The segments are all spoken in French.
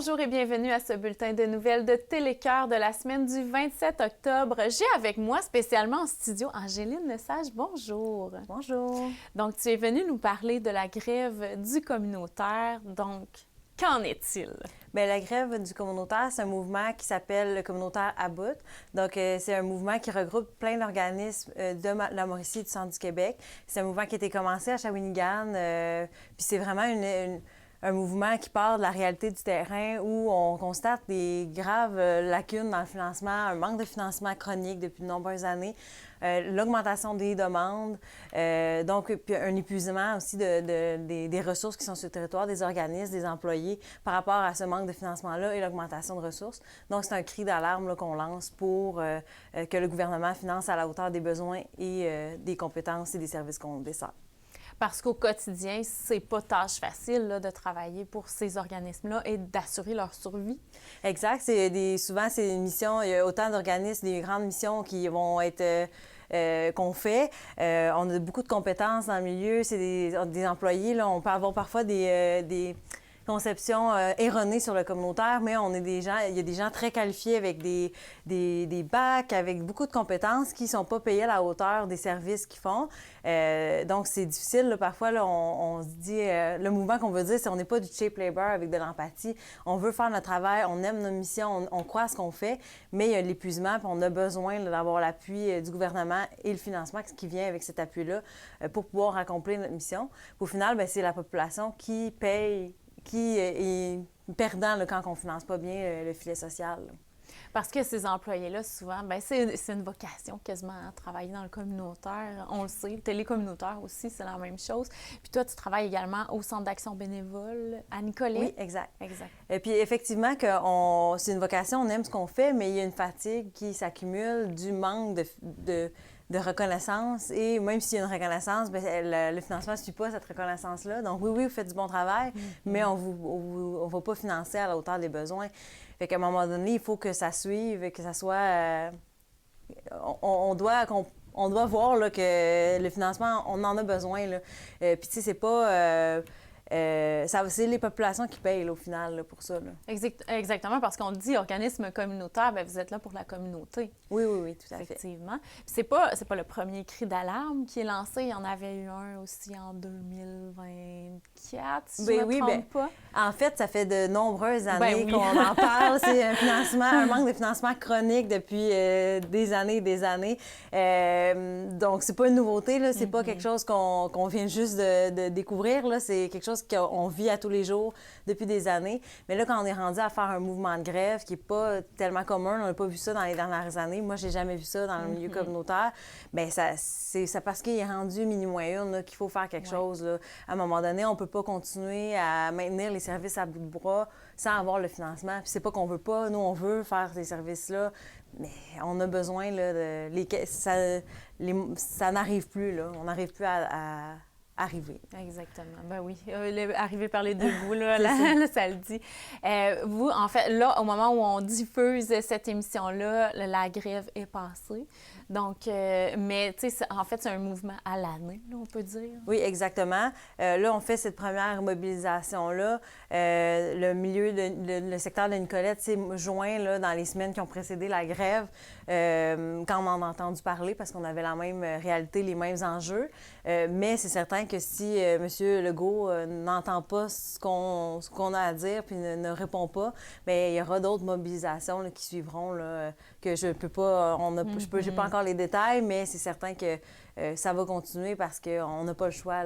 Bonjour et bienvenue à ce bulletin de nouvelles de Télécœur de la semaine du 27 octobre. J'ai avec moi spécialement en studio Angéline Lesage. Bonjour. Bonjour. Donc, tu es venue nous parler de la grève du communautaire. Donc, qu'en est-il? Bien, la grève du communautaire, c'est un mouvement qui s'appelle le communautaire à bout. Donc, c'est un mouvement qui regroupe plein d'organismes de la Mauricie et du centre du Québec. C'est un mouvement qui a été commencé à Shawinigan. Puis c'est vraiment un mouvement qui part de la réalité du terrain où on constate des graves lacunes dans le financement, un manque de financement chronique depuis de nombreuses années, l'augmentation des demandes, donc puis un épuisement aussi des ressources qui sont sur le territoire, des organismes, des employés par rapport à ce manque de financement-là et l'augmentation de ressources. Donc, c'est un cri d'alarme qu'on lance pour que le gouvernement finance à la hauteur des besoins et des compétences et des services qu'on dessert. Parce qu'au quotidien, c'est pas tâche facile là, de travailler pour ces organismes-là et d'assurer leur survie. Exact. Souvent, c'est une mission, il y a autant d'organismes, des grandes missions qui vont être qu'on fait. On a beaucoup de compétences dans le milieu. C'est des employés. Là, on peut avoir parfois des conceptions erronées sur le communautaire, mais il y a des gens très qualifiés avec des bacs, avec beaucoup de compétences qui ne sont pas payés à la hauteur des services qu'ils font. Donc, c'est difficile. Là, parfois, là, on se dit, le mouvement qu'on veut dire, c'est qu'on n'est pas du cheap labor avec de l'empathie. On veut faire notre travail, on aime nos missions, on croit à ce qu'on fait, mais il y a l'épuisement, puis on a besoin là, d'avoir l'appui du gouvernement et le financement qui vient avec cet appui-là pour pouvoir accomplir notre mission. Puis, au final, bien, c'est la population qui paye, qui est perdant là, quand on ne finance pas bien le filet social. Là. Parce que ces employés-là, souvent, bien, c'est une vocation quasiment à travailler dans le communautaire. On le sait, le télécommunautaire aussi, c'est la même chose. Puis toi, tu travailles également au Centre d'action bénévole à Nicolet. Oui, exact. Exact. Et puis effectivement, c'est une vocation, on aime ce qu'on fait, mais il y a une fatigue qui s'accumule du manque de reconnaissance. Et même s'il y a une reconnaissance, bien, le financement ne suit pas cette reconnaissance-là. Donc oui, vous faites du bon travail, mais on ne va pas financer à la hauteur des besoins. Fait qu'à un moment donné, il faut que ça suive, que ça soit... on doit voir là, que le financement, on en a besoin. Là. Puis tu sais, c'est pas... c'est les populations qui payent là, au final là, pour ça. Là. Exactement, parce qu'on dit organisme communautaire, bien, vous êtes là pour la communauté. Oui, tout à fait. Effectivement. C'est pas le premier cri d'alarme qui est lancé. Il y en avait eu un aussi en 2024, si je ne me trompe pas. En fait, ça fait de nombreuses années qu'on en parle. C'est un manque de financement chronique depuis des années et des années. Donc, c'est pas une nouveauté, là. C'est pas quelque chose qu'on vient juste de découvrir, là. C'est quelque chose qu'on vit à tous les jours depuis des années. Mais là, quand on est rendu à faire un mouvement de grève qui n'est pas tellement commun, on n'a pas vu ça dans les dernières années. Moi, j'ai jamais vu ça dans le milieu communautaire. Bien, c'est parce qu'il est rendu -1 qu'il faut faire quelque chose. Là. À un moment donné, on peut pas continuer à maintenir les services à bout de bras sans avoir le financement. Puis c'est pas qu'on veut pas. Nous, on veut faire ces services-là, mais on a besoin là, ça n'arrive plus. Là. On n'arrive plus à arriver. Exactement. Ben oui. Arriver par les deux bouts, là, ça le dit. Vous, en fait, là, au moment où on diffuse cette émission-là, la grève est passée. Donc, mais, tu sais, en fait, c'est un mouvement à l'année, là, on peut dire. Oui, exactement. Là, on fait cette première mobilisation-là. Le secteur de Nicolette s'est joint là, dans les semaines qui ont précédé la grève, quand on en a entendu parler, parce qu'on avait la même réalité, les mêmes enjeux. Mais c'est certain que si M. Legault n'entend pas ce qu'on a à dire puis ne répond pas, bien, il y aura d'autres mobilisations là, qui suivront, là, que je peux pas... j'ai pas encore les détails, mais c'est certain que ça va continuer parce qu'on n'a pas le choix.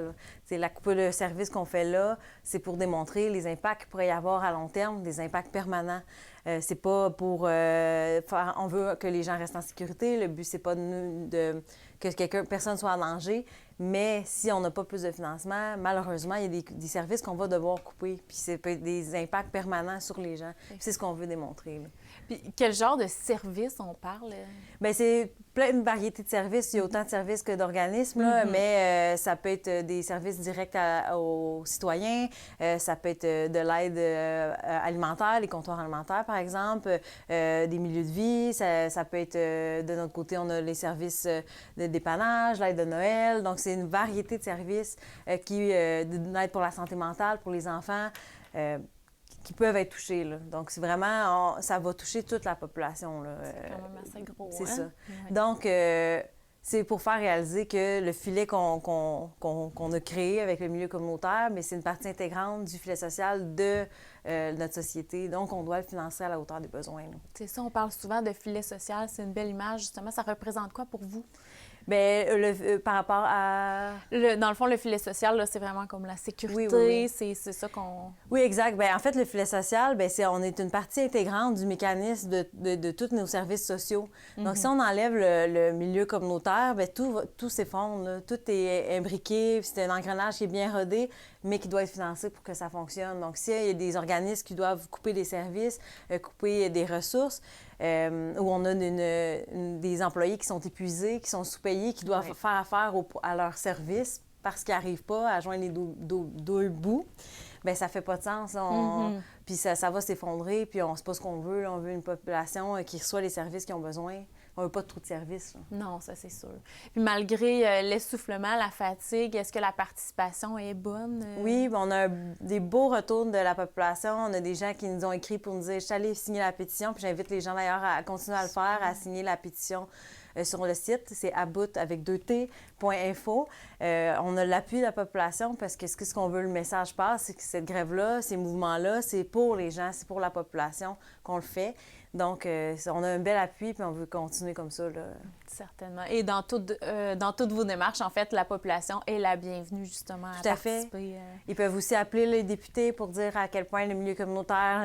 La coupe de service qu'on fait là, c'est pour démontrer les impacts qu'il pourrait y avoir à long terme, des impacts permanents. C'est pas pour faire... On veut que les gens restent en sécurité. Le but, c'est pas que personne soit en danger. Mais si on n'a pas plus de financement, malheureusement, il y a des services qu'on va devoir couper. Puis c'est des impacts permanents sur les gens. C'est ce qu'on veut démontrer. Là. Puis quel genre de service on parle? Bien, c'est plein de variétés de services. Il y a autant de services que d'organismes, là, mais ça peut être des services directs aux citoyens. Ça peut être de l'aide alimentaire, les comptoirs alimentaires, par exemple, des milieux de vie. Ça peut être, de notre côté, on a les services de dépannage, l'aide de Noël. Donc, c'est une variété de services de l'aide pour la santé mentale, pour les enfants. qui peuvent être touchés, là. Donc, c'est vraiment, ça va toucher toute la population, là. C'est quand même assez gros, C'est hein? ça. Ouais. Donc, c'est pour faire réaliser que le filet qu'on a créé avec le milieu communautaire, mais c'est une partie intégrante du filet social de notre société. Donc, on doit le financer à la hauteur des besoins, là. C'est ça, on parle souvent de filet social, c'est une belle image, justement. Ça représente quoi pour vous? Bien, par rapport à... Dans le fond, le filet social, là, c'est vraiment comme la sécurité, Oui. c'est ça qu'on... Oui, exact. Bien, en fait, le filet social, bien, on est une partie intégrante du mécanisme de tous nos services sociaux. Donc, si on enlève le milieu communautaire, bien, tout s'effondre, là. Tout est imbriqué, puis c'est un engrenage qui est bien rodé, mais qui doit être financé pour que ça fonctionne. Donc, s'il y a des organismes qui doivent couper des services, couper des ressources, où on a des employés qui sont épuisés, qui sont sous-payés, qui doivent faire affaire à leur service parce qu'ils n'arrivent pas à joindre les deux bouts, bien, ça fait pas de sens, là. Puis ça va s'effondrer, puis c'est pas ce qu'on veut, là. On veut une population qui reçoit les services qu'ils ont besoin. On veut pas trop de services, là. Non, ça, c'est sûr. Puis malgré l'essoufflement, la fatigue, est-ce que la participation est bonne? Oui, bien, on a des beaux retours de la population. On a des gens qui nous ont écrit pour nous dire « Je suis allée signer la pétition », puis j'invite les gens d'ailleurs à continuer à le faire, à signer la pétition sur le site. C'est about avec 2t.info. On a l'appui de la population parce que ce qu'on veut, le message passe, c'est que cette grève-là, ces mouvements-là, c'est pour les gens, c'est pour la population qu'on le fait. Donc, on a un bel appui, puis on veut continuer comme ça, là. Certainement. Et dans toutes vos démarches, en fait, la population est la bienvenue, justement, à participer. Ils peuvent aussi appeler les députés pour dire à quel point le milieu communautaire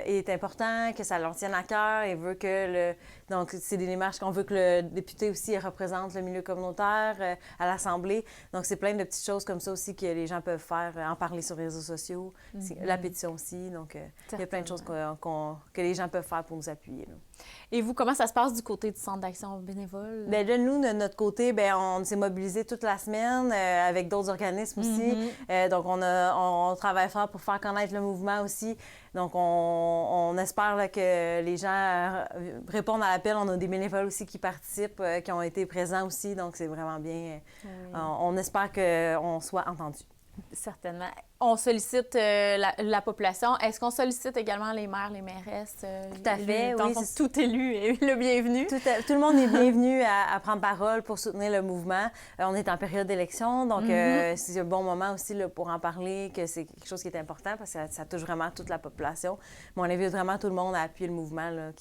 est important, que ça leur tienne à cœur. Ils veulent que Donc, c'est des démarches qu'on veut que le député aussi représente le milieu communautaire à l'Assemblée. Donc, c'est plein de petites choses comme ça aussi que les gens peuvent faire, en parler sur les réseaux sociaux, la pétition aussi. Donc, il y a plein de choses que les gens peuvent faire pour nous appuyer, là. Et vous, comment ça se passe du côté du Centre d'action bénévole? Bien, là, nous, de notre côté, bien, on s'est mobilisés toute la semaine avec d'autres organismes aussi. Donc, on travaille fort pour faire connaître le mouvement aussi. Donc, on espère là, que les gens répondent à l'appel. On a des bénévoles aussi qui participent, qui ont été présents aussi. Donc, c'est vraiment bien. On espère qu'on soit entendus. Certainement. On sollicite la population. Est-ce qu'on sollicite également les maires, les mairesses? Tout à fait, oui. Tout élu est le bienvenu. Tout le monde est bienvenu à prendre parole pour soutenir le mouvement. On est en période d'élection, donc c'est un bon moment aussi là, pour en parler, que c'est quelque chose qui est important parce que ça touche vraiment toute la population. Mais on invite vraiment tout le monde à appuyer le mouvement, là,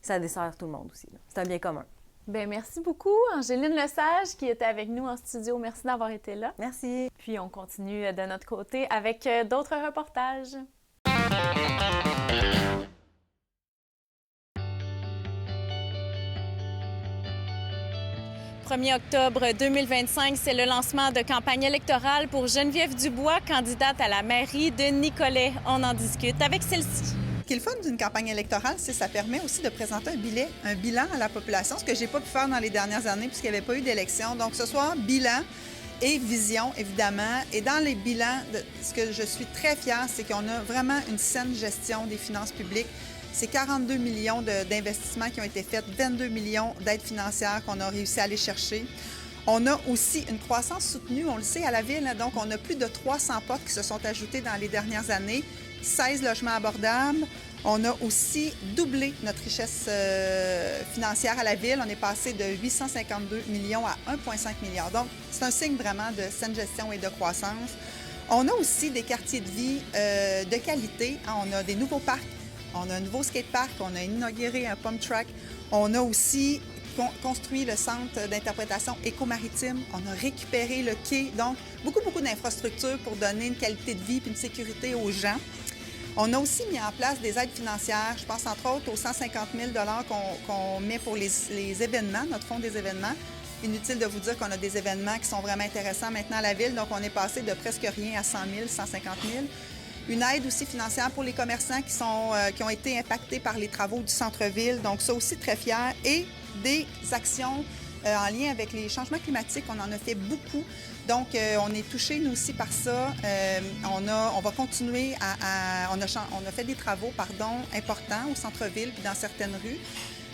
ça dessert tout le monde aussi, là. C'est un bien commun. Bien, merci beaucoup, Angéline Lesage, qui était avec nous en studio. Merci d'avoir été là. Merci. Puis, on continue de notre côté avec d'autres reportages. 1er octobre 2025, c'est le lancement de campagne électorale pour Geneviève Dubois, candidate à la mairie de Nicolet. On en discute avec celle-ci. Ce qui est le fun d'une campagne électorale, c'est que ça permet aussi de présenter un bilan à la population, ce que je n'ai pas pu faire dans les dernières années puisqu'il n'y avait pas eu d'élection. Donc, ce soir, bilan et vision, évidemment. Et dans les bilans, ce que je suis très fière, c'est qu'on a vraiment une saine gestion des finances publiques. C'est 42 millions d'investissements qui ont été faits, 22 millions d'aides financières qu'on a réussi à aller chercher. On a aussi une croissance soutenue, on le sait, à la ville. Donc, on a plus de 300 postes qui se sont ajoutés dans les dernières années, 16 logements abordables. On a aussi doublé notre richesse financière à la ville. On est passé de 852 millions à 1,5 milliard. Donc, c'est un signe vraiment de saine gestion et de croissance. On a aussi des quartiers de vie de qualité. On a des nouveaux parcs. On a un nouveau skatepark. On a inauguré un pump track. On a aussi construit le centre d'interprétation éco-maritime. On a récupéré le quai. Donc, beaucoup d'infrastructures pour donner une qualité de vie et une sécurité aux gens. On a aussi mis en place des aides financières. Je pense entre autres aux 150 000 qu'on met pour les événements, notre fonds des événements. Inutile de vous dire qu'on a des événements qui sont vraiment intéressants maintenant à la ville. Donc, on est passé de presque rien à 100 000, 150 000. Une aide aussi financière pour les commerçants qui ont été impactés par les travaux du centre-ville. Donc, ça aussi, très fier. Et des actions en lien avec les changements climatiques. On en a fait beaucoup. Donc, on est touchés, nous aussi, par ça. On va continuer on a fait des travaux, importants au centre-ville puis dans certaines rues.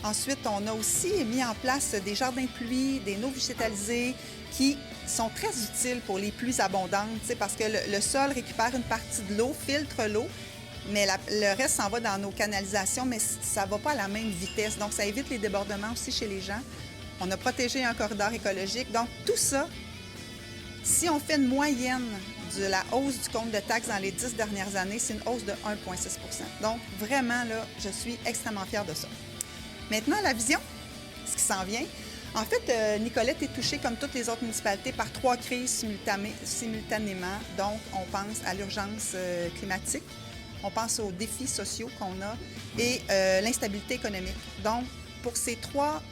Ensuite, on a aussi mis en place des jardins de pluie, des nauves végétalisées qui sont très utiles pour les pluies abondantes, parce que le sol récupère une partie de l'eau, filtre l'eau mais le reste s'en va dans nos canalisations, mais ça ne va pas à la même vitesse. Donc, ça évite les débordements aussi chez les gens. On a protégé un corridor écologique. Donc, tout ça, si on fait une moyenne de la hausse du compte de taxes dans les 10 dernières années, c'est une hausse de 1,6 %. Donc, vraiment, là, je suis extrêmement fière de ça. Maintenant, la vision, ce qui s'en vient. En fait, Nicolette est touchée, comme toutes les autres municipalités, par 3 crises simultanément. Donc, on pense à l'urgence climatique, on pense aux défis sociaux qu'on a et l'instabilité économique. Donc, pour ces 3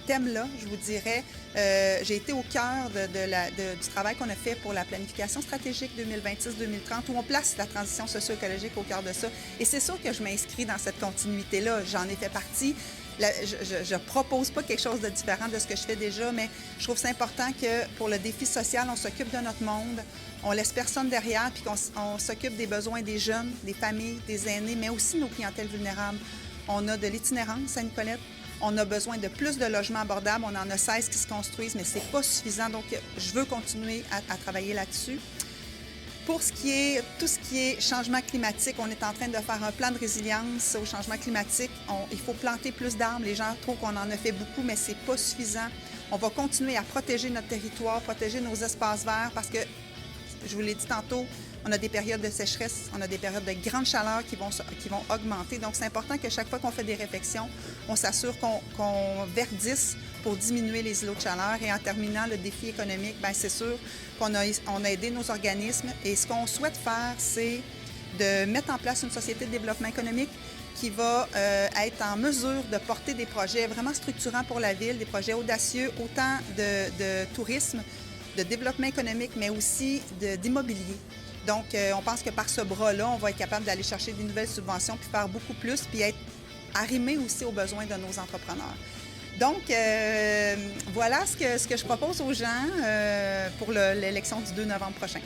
thèmes-là, je vous dirais, j'ai été au cœur du travail qu'on a fait pour la planification stratégique 2026-2030, où on place la transition socio-écologique au cœur de ça. Et c'est sûr que je m'inscris dans cette continuité-là. J'en ai fait partie. Je ne propose pas quelque chose de différent de ce que je fais déjà, mais je trouve c'est important que pour le défi social, on s'occupe de notre monde, on laisse personne derrière, puis qu'on s'occupe des besoins des jeunes, des familles, des aînés, mais aussi nos clientèles vulnérables. On a de l'itinérance à Nicolette. On a besoin de plus de logements abordables. On en a 16 qui se construisent, mais ce n'est pas suffisant. Donc, je veux continuer à travailler là-dessus. Pour tout ce qui est changement climatique, on est en train de faire un plan de résilience au changement climatique. Il faut planter plus d'arbres. Les gens trouvent qu'on en a fait beaucoup, mais ce n'est pas suffisant. On va continuer à protéger notre territoire, protéger nos espaces verts parce que, je vous l'ai dit tantôt, on a des périodes de sécheresse, on a des périodes de grande chaleur qui vont augmenter. Donc, c'est important que chaque fois qu'on fait des réflexions, on s'assure qu'on verdisse pour diminuer les îlots de chaleur. Et en terminant le défi économique, bien, c'est sûr qu'on a aidé nos organismes. Et ce qu'on souhaite faire, c'est de mettre en place une société de développement économique qui va être en mesure de porter des projets vraiment structurants pour la ville, des projets audacieux, autant de tourisme, de développement économique, mais aussi d'immobilier. Donc, on pense que par ce bras-là, on va être capable d'aller chercher des nouvelles subventions, puis faire beaucoup plus, puis être arrimé aussi aux besoins de nos entrepreneurs. Donc, voilà ce que je propose aux gens pour l'élection du 2 novembre prochain.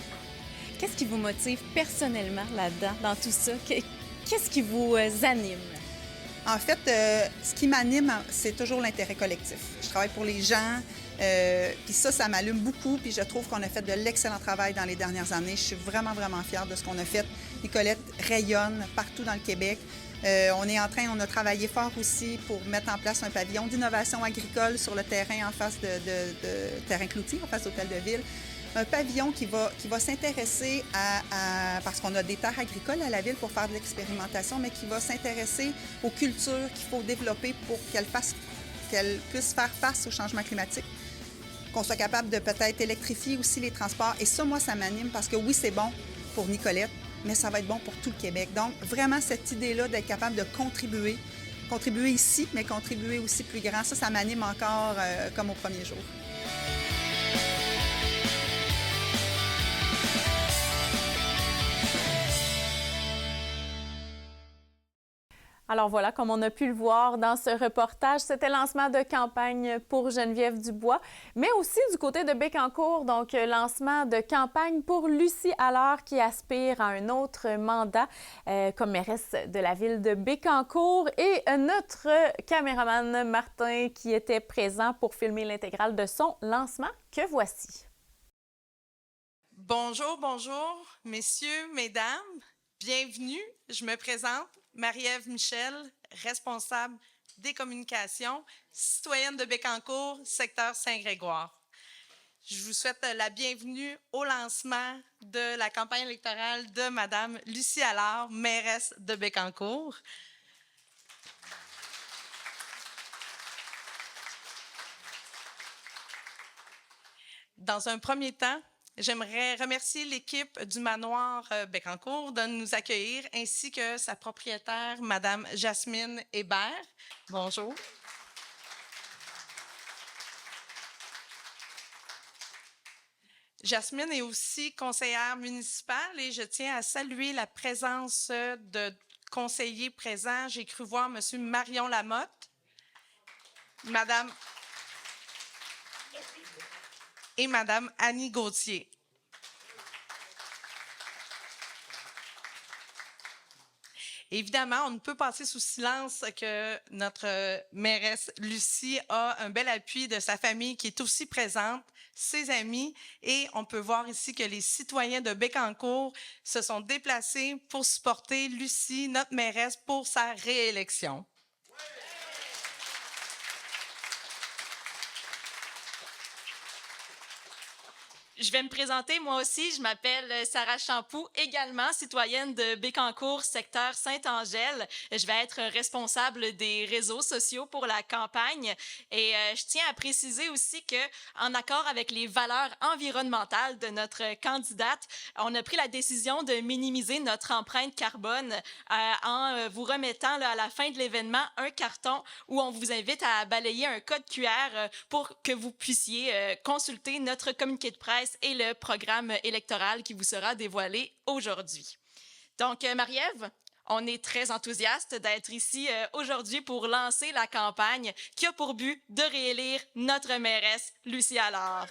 Qu'est-ce qui vous motive personnellement là-dedans, dans tout ça? Qu'est-ce qui vous anime? En fait, ce qui m'anime, c'est toujours l'intérêt collectif. Je travaille pour les gens, puis ça m'allume beaucoup, puis je trouve qu'on a fait de l'excellent travail dans les dernières années. Je suis vraiment, vraiment fière de ce qu'on a fait. Nicolette rayonne partout dans le Québec. On a travaillé fort aussi pour mettre en place un pavillon d'innovation agricole sur le terrain en face de terrain Cloutier, en face d'Hôtel de Ville. Un pavillon qui va s'intéresser parce qu'on a des terres agricoles à la ville pour faire de l'expérimentation, mais qui va s'intéresser aux cultures qu'il faut développer pour qu'elles puissent faire face au changement climatique, qu'on soit capable de peut-être électrifier aussi les transports. Et ça, moi, ça m'anime parce que oui, c'est bon pour Nicolette, mais ça va être bon pour tout le Québec. Donc, vraiment, cette idée-là d'être capable de contribuer ici, mais contribuer aussi plus grand, ça m'anime encore comme au premier jour. Alors voilà, comme on a pu le voir dans ce reportage, c'était le lancement de campagne pour Geneviève Dubois, mais aussi du côté de Bécancour, donc lancement de campagne pour Lucie Allard qui aspire à un autre mandat comme mairesse de la ville de Bécancour et notre caméraman Martin qui était présent pour filmer l'intégrale de son lancement que voici. Bonjour, bonjour, messieurs, mesdames, bienvenue. Je me présente, Marie-Ève Michel, responsable des communications, citoyenne de Bécancour, secteur Saint-Grégoire. Je vous souhaite la bienvenue au lancement de la campagne électorale de Mme Lucie Allard, mairesse de Bécancour. Dans un premier temps, j'aimerais remercier l'équipe du manoir Bécancour de nous accueillir, ainsi que sa propriétaire, Mme Jasmine Hébert. Bonjour. Jasmine est aussi conseillère municipale et je tiens à saluer la présence de conseillers présents. J'ai cru voir M. Marion Lamotte, Mme et Mme Annie Gauthier. Évidemment, on ne peut passer sous silence que notre mairesse Lucie a un bel appui de sa famille qui est aussi présente, ses amis, et on peut voir ici que les citoyens de Bécancour se sont déplacés pour supporter Lucie, notre mairesse, pour sa réélection. Je vais me présenter moi aussi. Je m'appelle Sarah Champoux, également citoyenne de Bécancour, secteur Sainte-Angèle. Je vais être responsable des réseaux sociaux pour la campagne. Et je tiens à préciser aussi que, en accord avec les valeurs environnementales de notre candidate, on a pris la décision de minimiser notre empreinte carbone en vous remettant là, à la fin de l'événement un carton où on vous invite à balayer un code QR pour que vous puissiez consulter notre communiqué de presse et le programme électoral qui vous sera dévoilé aujourd'hui. Donc, Marie-Ève, on est très enthousiaste d'être ici aujourd'hui pour lancer la campagne qui a pour but de réélire notre mairesse, Lucie Allard.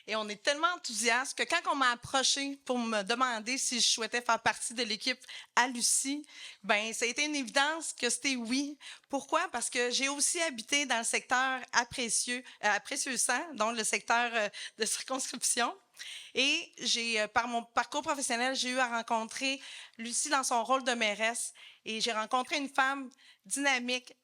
Et on est tellement enthousiaste que quand on m'a approché pour me demander si je souhaitais faire partie de l'équipe à Lucie, ben ça a été une évidence que c'était oui. Pourquoi? Parce que j'ai aussi habité dans le secteur à Précieux-Sang, donc le secteur de circonscription. Et par mon parcours professionnel, j'ai eu à rencontrer Lucie dans son rôle de mairesse. Et j'ai rencontré une femme dynamique,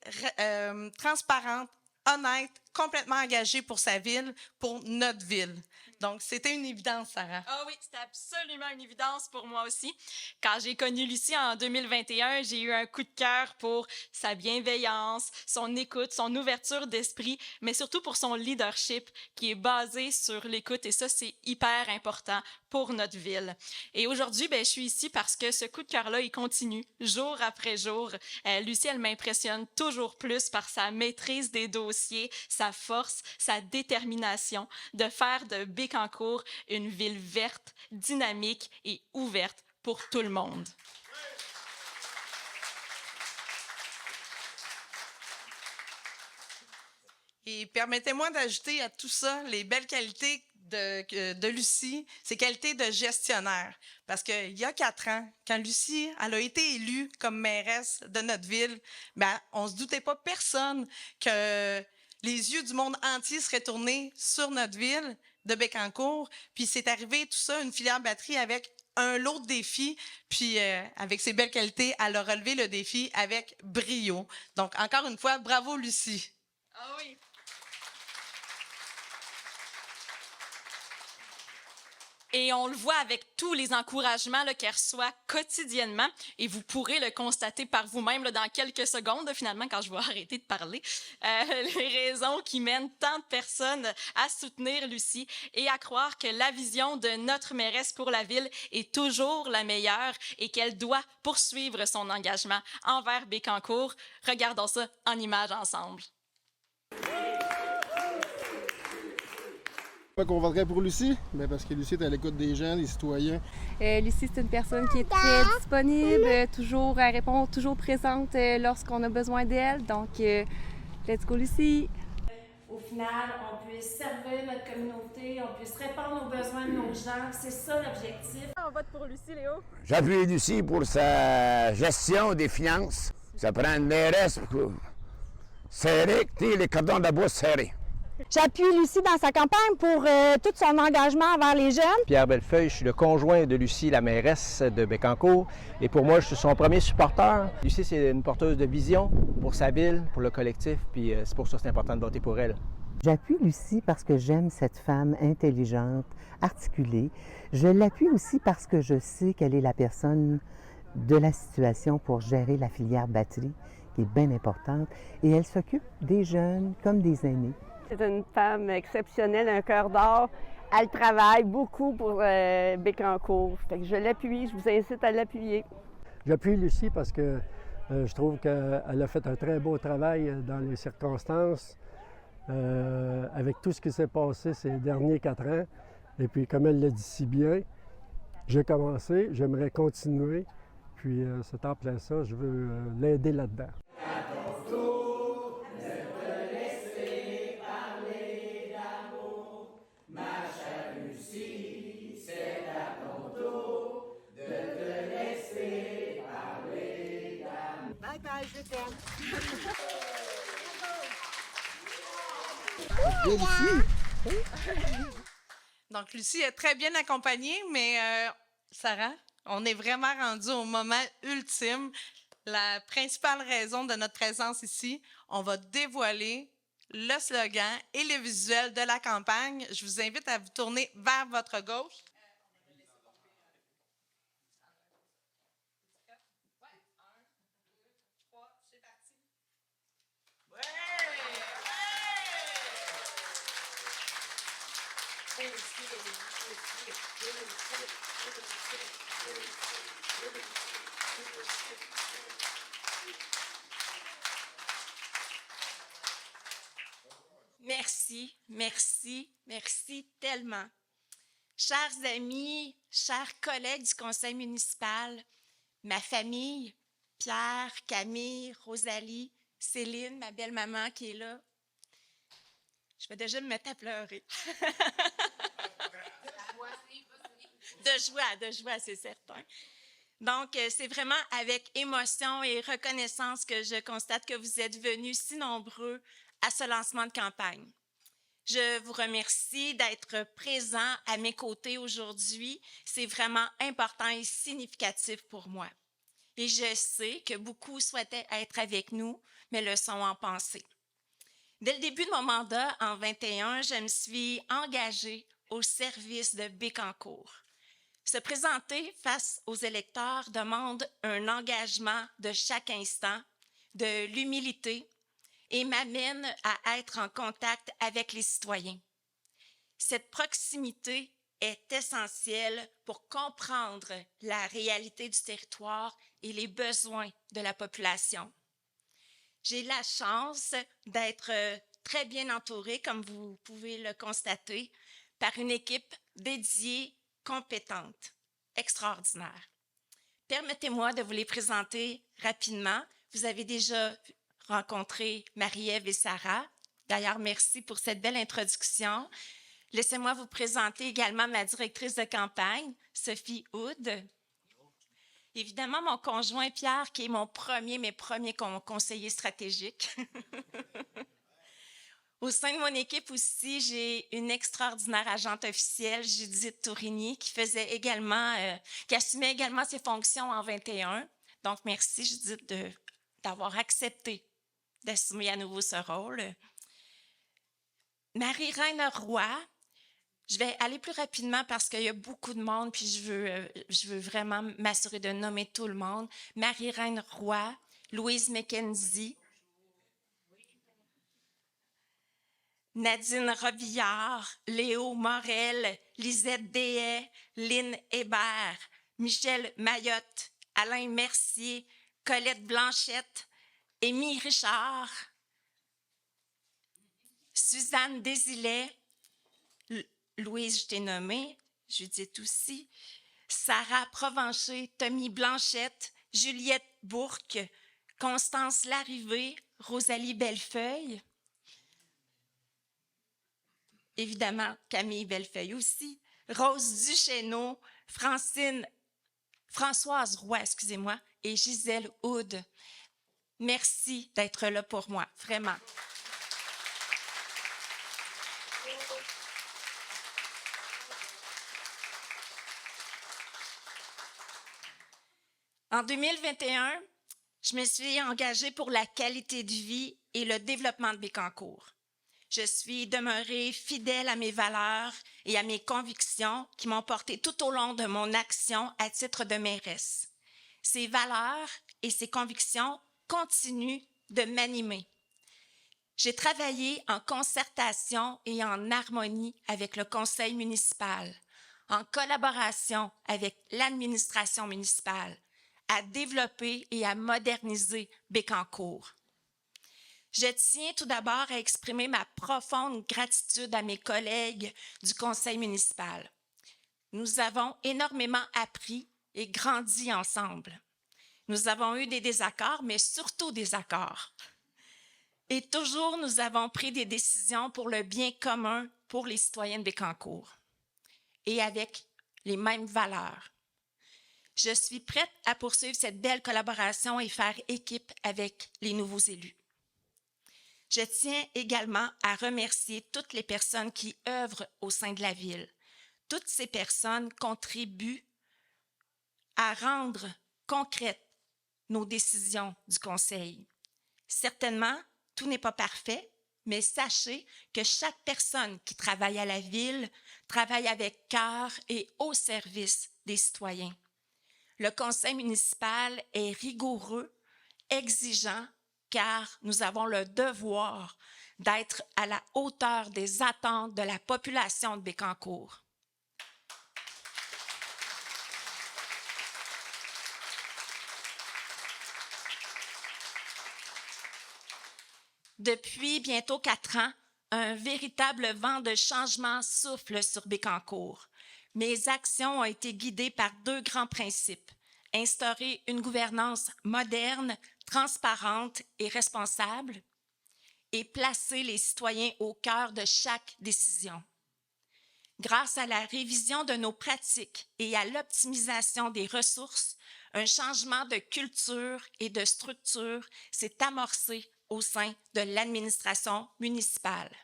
transparente, honnête, complètement engagée pour sa ville, pour notre ville. Donc, c'était une évidence, Sarah. Ah oui, c'était absolument une évidence pour moi aussi. Quand j'ai connu Lucie en 2021, j'ai eu un coup de cœur pour sa bienveillance, son écoute, son ouverture d'esprit, mais surtout pour son leadership qui est basé sur l'écoute. Et ça, c'est hyper important pour notre ville. Et aujourd'hui, je suis ici parce que ce coup de cœur-là, il continue jour après jour. Lucie, elle m'impressionne toujours plus par sa maîtrise des dossiers, sa force, sa détermination de faire de Bécancour une ville verte, dynamique et ouverte pour tout le monde. Et permettez-moi d'ajouter à tout ça les belles qualités de Lucie, ses qualités de gestionnaire. Parce qu'il y a 4 ans, quand Lucie elle a été élue comme mairesse de notre ville, on ne se doutait pas personne que les yeux du monde entier seraient tournés sur notre ville de Bécancour. Puis c'est arrivé tout ça, une filière batterie avec un lot de défis. Puis avec ses belles qualités, elle a relevé le défi avec brio. Donc encore une fois, bravo Lucie. Ah oui. Et on le voit avec tous les encouragements qu'elle reçoit quotidiennement. Et vous pourrez le constater par vous-même dans quelques secondes, finalement, quand je vais arrêter de parler. Les raisons qui mènent tant de personnes à soutenir Lucie et à croire que la vision de notre mairesse pour la ville est toujours la meilleure et qu'elle doit poursuivre son engagement envers Bécancour. Regardons ça en images ensemble. Pourquoi qu'on voterait pour Lucie? Bien parce que Lucie est à l'écoute des gens, des citoyens. Lucie, c'est une personne qui est très disponible, toujours, elle répond toujours présente lorsqu'on a besoin d'elle. Donc, let's go Lucie! Au final, on puisse servir notre communauté, on puisse répondre aux besoins de nos gens. C'est ça l'objectif. On vote pour Lucie, Léo. J'appuie Lucie pour sa gestion des finances. Ça prend une mairesse pour serrer, les cordons de la bourse serrés. J'appuie Lucie dans sa campagne pour tout son engagement envers les jeunes. Pierre Bellefeuille, je suis le conjoint de Lucie, la mairesse de Bécancour. Et pour moi, je suis son premier supporter. Lucie, c'est une porteuse de vision pour sa ville, pour le collectif. Puis c'est pour ça que c'est important de voter pour elle. J'appuie Lucie parce que j'aime cette femme intelligente, articulée. Je l'appuie aussi parce que je sais qu'elle est la personne de la situation pour gérer la filière batterie, qui est bien importante. Et elle s'occupe des jeunes comme des aînés. C'est une femme exceptionnelle, un cœur d'or. Elle travaille beaucoup pour Bécancour. Fait que je l'appuie, je vous incite à l'appuyer. J'appuie Lucie parce que je trouve qu'elle a fait un très beau travail dans les circonstances, avec tout ce qui s'est passé ces derniers 4 ans. Et puis, comme elle l'a dit si bien, j'ai commencé, j'aimerais continuer. Puis, c'est en plein ça, je veux l'aider là-dedans. je t'aime. Donc, Lucie est très bien accompagnée, mais Sarah, on est vraiment rendu au moment ultime. La principale raison de notre présence ici, on va dévoiler le slogan et le visuel de la campagne. Je vous invite à vous tourner vers votre gauche. Merci, merci, merci tellement. Chers amis, chers collègues du conseil municipal, ma famille, Pierre, Camille, Rosalie, Céline, ma belle-maman qui est là. Je vais déjà me mettre à pleurer. De joie, c'est certain. Donc, c'est vraiment avec émotion et reconnaissance que je constate que vous êtes venus si nombreux à ce lancement de campagne. Je vous remercie d'être présents à mes côtés aujourd'hui. C'est vraiment important et significatif pour moi. Et je sais que beaucoup souhaitaient être avec nous, mais le sont en pensée. Dès le début de mon mandat, en 2021, je me suis engagée au service de Bécancour. Se présenter face aux électeurs demande un engagement de chaque instant, de l'humilité et m'amène à être en contact avec les citoyens. Cette proximité est essentielle pour comprendre la réalité du territoire et les besoins de la population. J'ai la chance d'être très bien entourée, comme vous pouvez le constater, par une équipe dédiée, compétente, extraordinaire. Permettez-moi de vous les présenter rapidement. Vous avez déjà rencontré Marie-Ève et Sarah. D'ailleurs, merci pour cette belle introduction. Laissez-moi vous présenter également ma directrice de campagne, Sophie Houd. Évidemment, mon conjoint Pierre, qui est mes premiers conseillers stratégiques. Au sein de mon équipe aussi, j'ai une extraordinaire agente officielle, Judith Tourigny, qui assumait également ses fonctions en 21. Donc, merci Judith d'avoir accepté d'assumer à nouveau ce rôle. Marie-Reine Roy, je vais aller plus rapidement parce qu'il y a beaucoup de monde, puis je veux vraiment m'assurer de nommer tout le monde. Marie-Reine Roy, Louise McKenzie, Nadine Robillard, Léo Morel, Lisette Dehaye, Lynn Hébert, Michel Mayotte, Alain Mercier, Colette Blanchette, Émile Richard, Suzanne Désilet, Louise, je t'ai nommée, Judith aussi, Sarah Provencher, Tommy Blanchette, Juliette Bourque, Constance Larrivée, Rosalie Bellefeuille, évidemment Camille Bellefeuille aussi, Rose Duchesneau, Françoise Roy, excusez-moi, et Gisèle Houd. Merci d'être là pour moi, vraiment. En 2021, je me suis engagée pour la qualité de vie et le développement de Bécancour. Je suis demeurée fidèle à mes valeurs et à mes convictions qui m'ont portée tout au long de mon action à titre de mairesse. Ces valeurs et ces convictions continuent de m'animer. J'ai travaillé en concertation et en harmonie avec le conseil municipal, en collaboration avec l'administration municipale, à développer et à moderniser Bécancour. Je tiens tout d'abord à exprimer ma profonde gratitude à mes collègues du conseil municipal. Nous avons énormément appris et grandi ensemble. Nous avons eu des désaccords, mais surtout des accords. Et toujours, nous avons pris des décisions pour le bien commun pour les citoyens de Bécancour et avec les mêmes valeurs. Je suis prête à poursuivre cette belle collaboration et faire équipe avec les nouveaux élus. Je tiens également à remercier toutes les personnes qui œuvrent au sein de la ville. Toutes ces personnes contribuent à rendre concrètes nos décisions du Conseil. Certainement, tout n'est pas parfait, mais sachez que chaque personne qui travaille à la ville travaille avec cœur et au service des citoyens. Le conseil municipal est rigoureux, exigeant, car nous avons le devoir d'être à la hauteur des attentes de la population de Bécancour. Depuis bientôt 4 ans, un véritable vent de changement souffle sur Bécancour. Mes actions ont été guidées par 2 grands principes: instaurer une gouvernance moderne, transparente et responsable, et placer les citoyens au cœur de chaque décision. Grâce à la révision de nos pratiques et à l'optimisation des ressources, un changement de culture et de structure s'est amorcé au sein de l'administration municipale.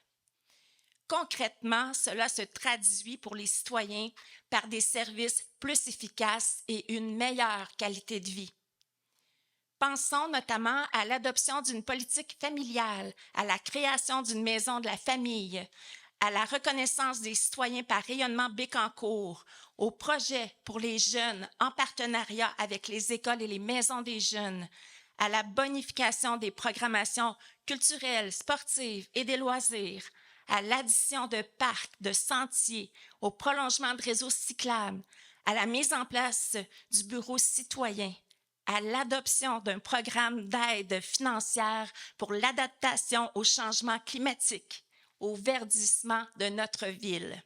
Concrètement, cela se traduit pour les citoyens par des services plus efficaces et une meilleure qualité de vie. Pensons notamment à l'adoption d'une politique familiale, à la création d'une maison de la famille, à la reconnaissance des citoyens par rayonnement Bécancour, aux projets pour les jeunes en partenariat avec les écoles et les maisons des jeunes, à la bonification des programmations culturelles, sportives et des loisirs, à l'addition de parcs, de sentiers, au prolongement de réseaux cyclables, à la mise en place du bureau citoyen, à l'adoption d'un programme d'aide financière pour l'adaptation au changement climatique, au verdissement de notre ville.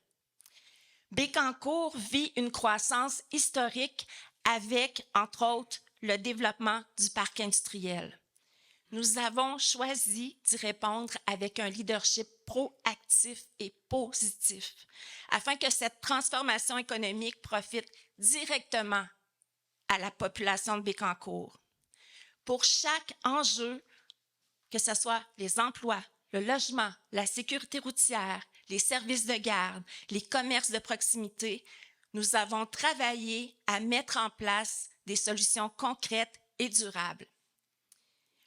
Bécancour vit une croissance historique avec, entre autres, le développement du parc industriel. Nous avons choisi d'y répondre avec un leadership proactif et positif, afin que cette transformation économique profite directement à la population de Bécancour. Pour chaque enjeu, que ce soit les emplois, le logement, la sécurité routière, les services de garde, les commerces de proximité, nous avons travaillé à mettre en place des solutions concrètes et durables.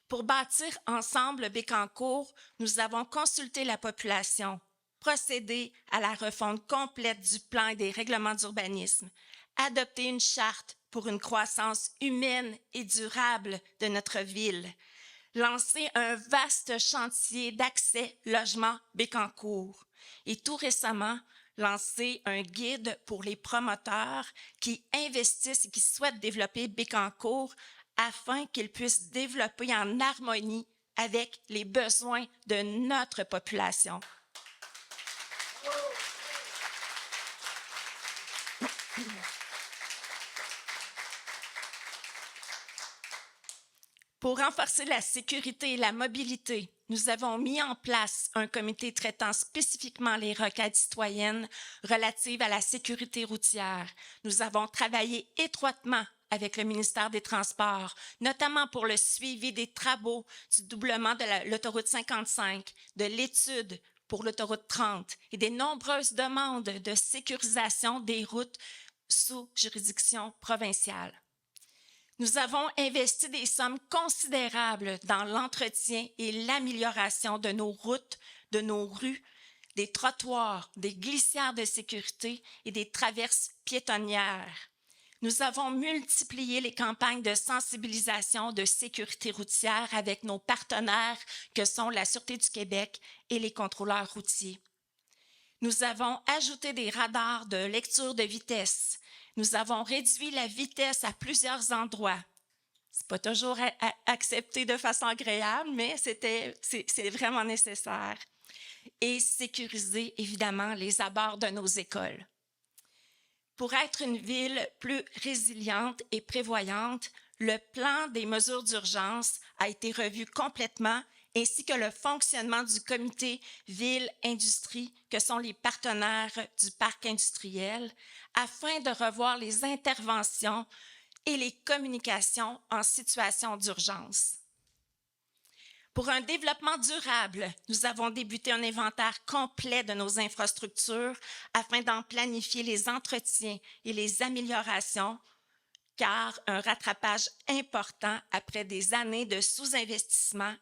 Pour bâtir ensemble Bécancour, nous avons consulté la population, procédé à la refonte complète du plan et des règlements d'urbanisme, adopté une charte pour une croissance humaine et durable de notre ville, lancé un vaste chantier d'accès logement Bécancour et tout récemment lancé un guide pour les promoteurs qui investissent et qui souhaitent développer Bécancour afin qu'ils puissent développer en harmonie avec les besoins de notre population. Pour renforcer la sécurité et la mobilité, nous avons mis en place un comité traitant spécifiquement les requêtes citoyennes relatives à la sécurité routière. Nous avons travaillé étroitement avec le ministère des Transports, notamment pour le suivi des travaux du doublement de l'autoroute 55, de l'étude pour l'autoroute 30 et des nombreuses demandes de sécurisation des routes sous juridiction provinciale. Nous avons investi des sommes considérables dans l'entretien et l'amélioration de nos routes, de nos rues, des trottoirs, des glissières de sécurité et des traverses piétonnières. Nous avons multiplié les campagnes de sensibilisation de sécurité routière avec nos partenaires que sont la Sûreté du Québec et les contrôleurs routiers. Nous avons ajouté des radars de lecture de vitesse. Nous avons réduit la vitesse à plusieurs endroits. C'est pas toujours accepté de façon agréable, mais c'est vraiment nécessaire. Et sécuriser, évidemment, les abords de nos écoles. Pour être une ville plus résiliente et prévoyante, le plan des mesures d'urgence a été revu complètement, ainsi que le fonctionnement du comité Ville-Industrie, que sont les partenaires du parc industriel, afin de revoir les interventions et les communications en situation d'urgence. Pour un développement durable, nous avons débuté un inventaire complet de nos infrastructures afin d'en planifier les entretiens et les améliorations, car un rattrapage important après des années de sous-investissement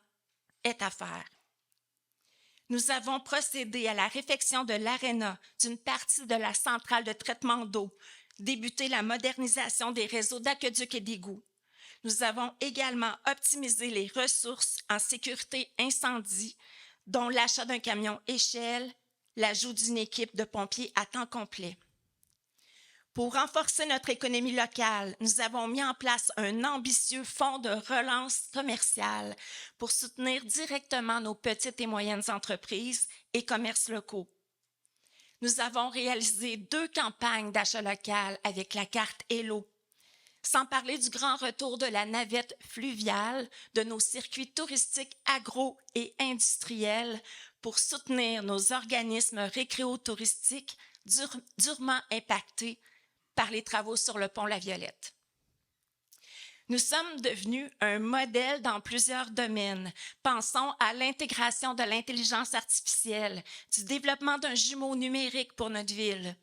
est à faire. Nous avons procédé à la réfection de l'aréna, d'une partie de la centrale de traitement d'eau, débuté la modernisation des réseaux d'aqueducs et d'égouts. Nous avons également optimisé les ressources en sécurité incendie, dont l'achat d'un camion échelle, l'ajout d'une équipe de pompiers à temps complet. Pour renforcer notre économie locale, nous avons mis en place un ambitieux fonds de relance commerciale pour soutenir directement nos petites et moyennes entreprises et commerces locaux. Nous avons réalisé 2 campagnes d'achat local avec la carte Hello, sans parler du grand retour de la navette fluviale, de nos circuits touristiques agro et industriels pour soutenir nos organismes récréo-touristiques durement impactés par les travaux sur le pont La Violette. Nous sommes devenus un modèle dans plusieurs domaines. Pensons à l'intégration de l'intelligence artificielle, du développement d'un jumeau numérique pour notre ville.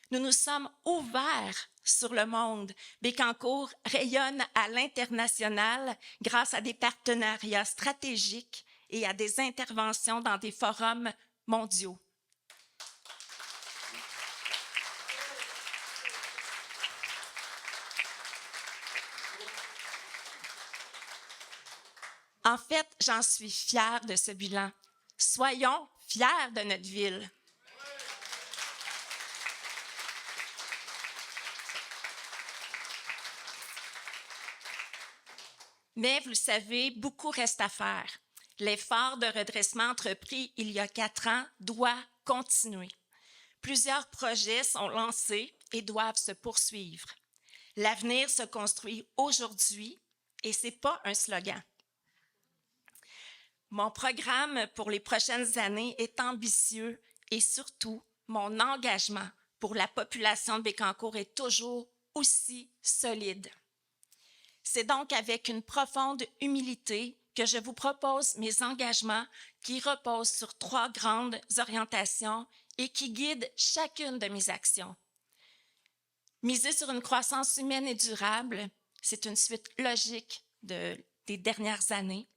Nous nous sommes ouverts sur le monde. Bécancour rayonne à l'international grâce à des partenariats stratégiques et à des interventions dans des forums mondiaux. En fait, j'en suis fière de ce bilan. Soyons fiers de notre ville. Mais vous le savez, beaucoup reste à faire. L'effort de redressement entrepris il y a 4 ans doit continuer. Plusieurs projets sont lancés et doivent se poursuivre. L'avenir se construit aujourd'hui et ce n'est pas un slogan. Mon programme pour les prochaines années est ambitieux et surtout, mon engagement pour la population de Bécancour est toujours aussi solide. C'est donc avec une profonde humilité que je vous propose mes engagements qui reposent sur 3 grandes orientations et qui guident chacune de mes actions. Miser sur une croissance humaine et durable, c'est une suite logique des dernières années.